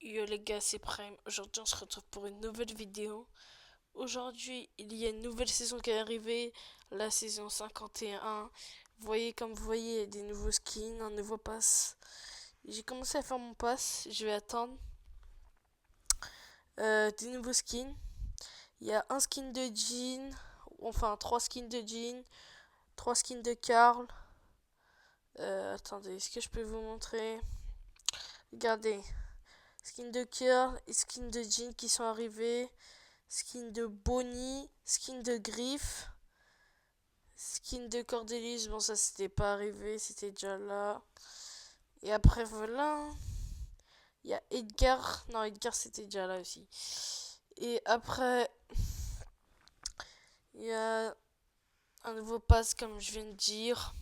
Yo les gars, c'est Prime. Aujourd'hui, on se retrouve pour une nouvelle vidéo. Aujourd'hui, il y a une nouvelle saison qui est arrivée, la saison 51. Vous voyez, il y a des nouveaux skins, un nouveau pass. J'ai commencé à faire mon pass, je vais attendre. Des nouveaux skins. Il y a un skin de Jean, enfin trois skins de Jean, trois skins de Carl. Attendez, est-ce que je peux vous montrer? Regardez, skin de Carl et skin de Jean qui sont arrivés. Skin de Bonnie, skin de Griff, skin de Cordelius, bon ça c'était pas arrivé, c'était déjà là. Et après voilà, il y a Edgar, non Edgar c'était déjà là aussi. Et après, il y a un nouveau pass comme je viens de dire.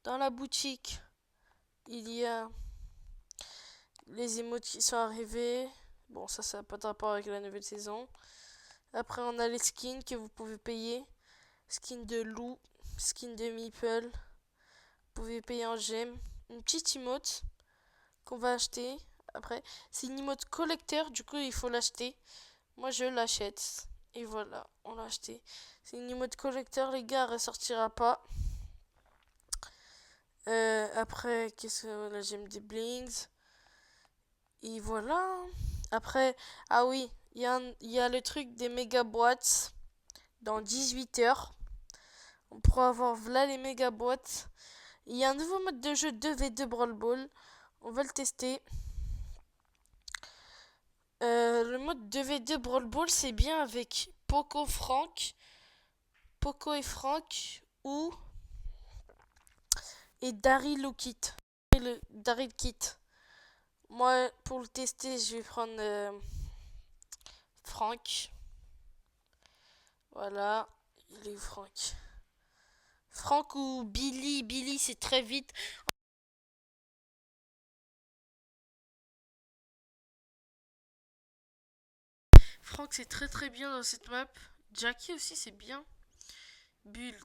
Dans la boutique, il y a les emotes qui sont arrivés. Bon ça n'a pas de rapport avec la nouvelle saison. Après on a les skins que vous pouvez payer. Skin de loup, skin de meeple. Vous pouvez payer en gemmes. Une petite emote qu'on va acheter. Après, c'est une emote collecteur, du coup il faut l'acheter. Moi je l'achète. Et voilà, on l'a acheté. C'est une emote collecteur, les gars, elle ressortira pas. Après, qu'est-ce que la gemme des blings. Et voilà. Après, ah oui, il y a le truc des méga boîtes dans 18 heures. On pourra avoir là les méga boîtes. Il y a un nouveau mode de jeu 2v2 Brawl Ball. On va le tester. Le mode 2v2 Brawl Ball, c'est bien avec Poco et Frank ou et Daryl ou Kit. Daryl Kit. Moi, pour le tester, je vais prendre Frank. Voilà. Il est où Frank? Frank ou Billy. Billy, c'est très vite. Frank, c'est très très bien dans cette map. Jackie aussi, c'est bien. Bull.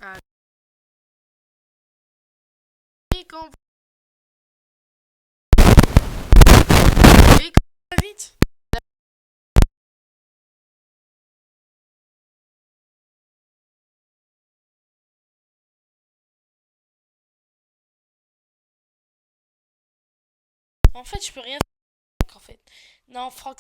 Ah. Et quand vite. En fait, je peux rien faire. En fait. Non, Frank.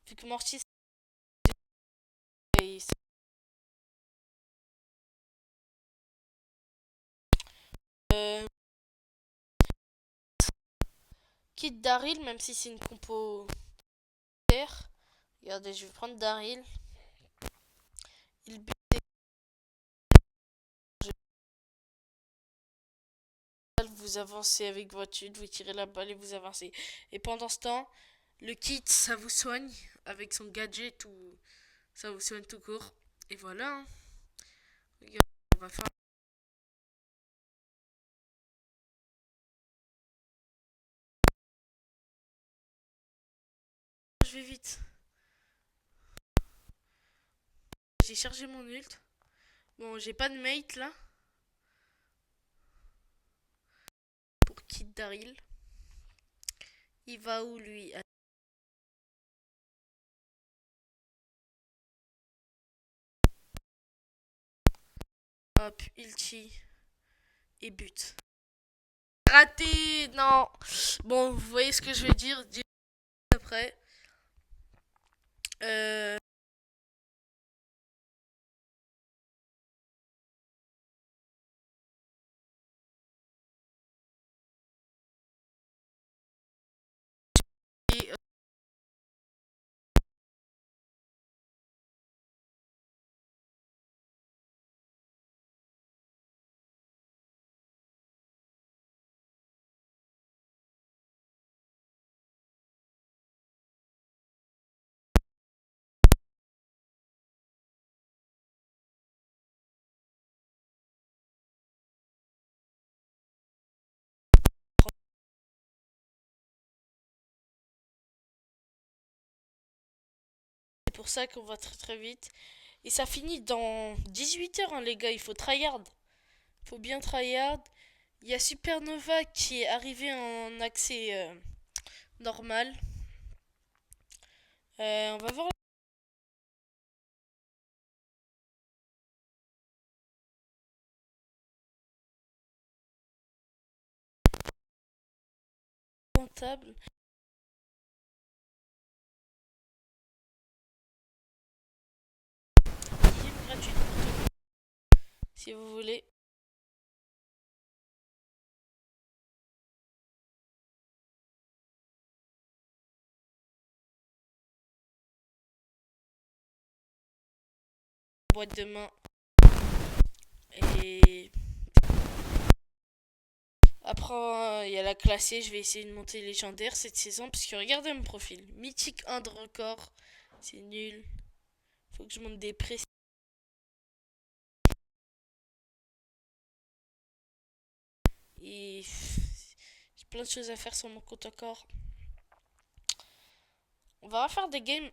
Vu que Mortis est euh, quitte Daryl, même si c'est une compo terre. Regardez, je vais prendre Daryl. Il bute vous avancez avec votre ult, vous tirez la balle et vous avancez. Et pendant ce temps, le kit, ça vous soigne avec son gadget ou ça vous soigne tout court. Et voilà. Hein. Regarde, on va faire. Je vais vite. J'ai chargé mon ult. Bon, j'ai pas de mate là. Pour kit Daryl. Il va où lui? Hop, ulti. Et but. Raté! Non! Bon, vous voyez ce que je veux dire? Après. Euh, pour ça qu'on va très très vite. Et ça finit dans 18 heures, hein, les gars. Il faut tryhard. Il faut bien tryhard. Il y a Supernova qui est arrivé en accès normal. On va voir la rentable. Game gratuite pour tout le monde, si vous voulez. Boîte de main. Et après, il y a la classée. Je vais essayer de monter légendaire cette saison. Parce que regardez mon profil. Mythique 1 de record. C'est nul. Faut que je monte des prix. Et j'ai plein de choses à faire sur mon compte encore. On va refaire des games.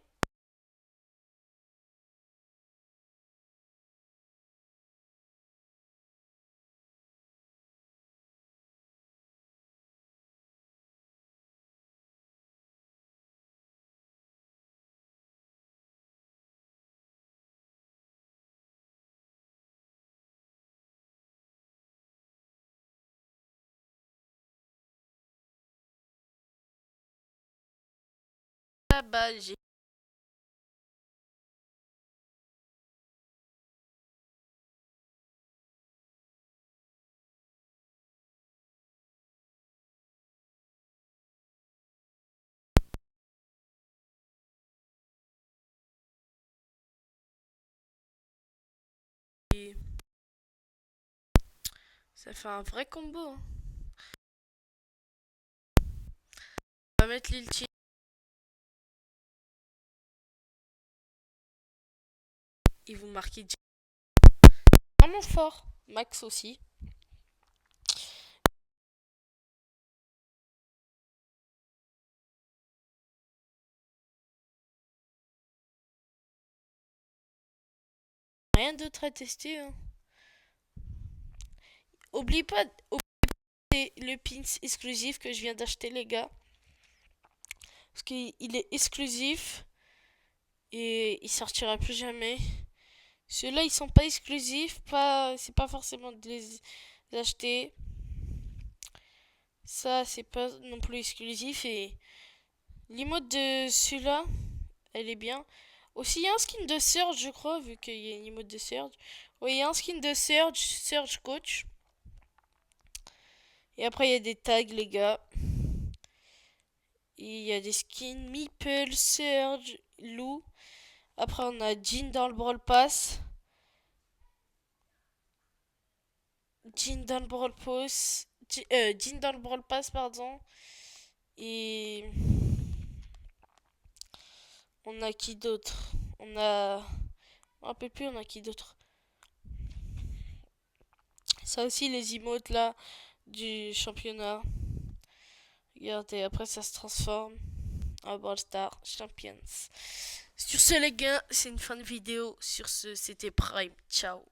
Ah bah, j'ai ça fait un vrai combo, hein. On va mettre l'ulti. Et vous marquez vraiment fort. Max aussi. Rien d'autre à tester, hein. Oublie pas le pins exclusif que je viens d'acheter, les gars. Parce qu'il est exclusif. Et il sortira plus jamais. Ceux-là, ils sont pas exclusifs. C'est pas forcément de les acheter. Ça, c'est pas non plus exclusif. Et l'emote de celui-là, elle est bien. Aussi, il y a un skin de Surge, je crois, vu qu'il y a une emote de Surge. Oui, il y a un skin de Surge, Surge Coach. Et après, il y a des tags, les gars. Et il y a des skins Meeple, Surge, Lou. Après, on a Jean dans le Brawl Pass. Jean dans le Brawl Pass. Jean dans le Brawl Pass, pardon. Et on a qui d'autre? On a. Je me rappelle plus, on a qui d'autre? Ça aussi, les emotes là du championnat. Regardez, après ça se transforme en Brawl Stars Champions. Sur ce, les gars, c'est une fin de vidéo. Sur ce, c'était Prime. Ciao.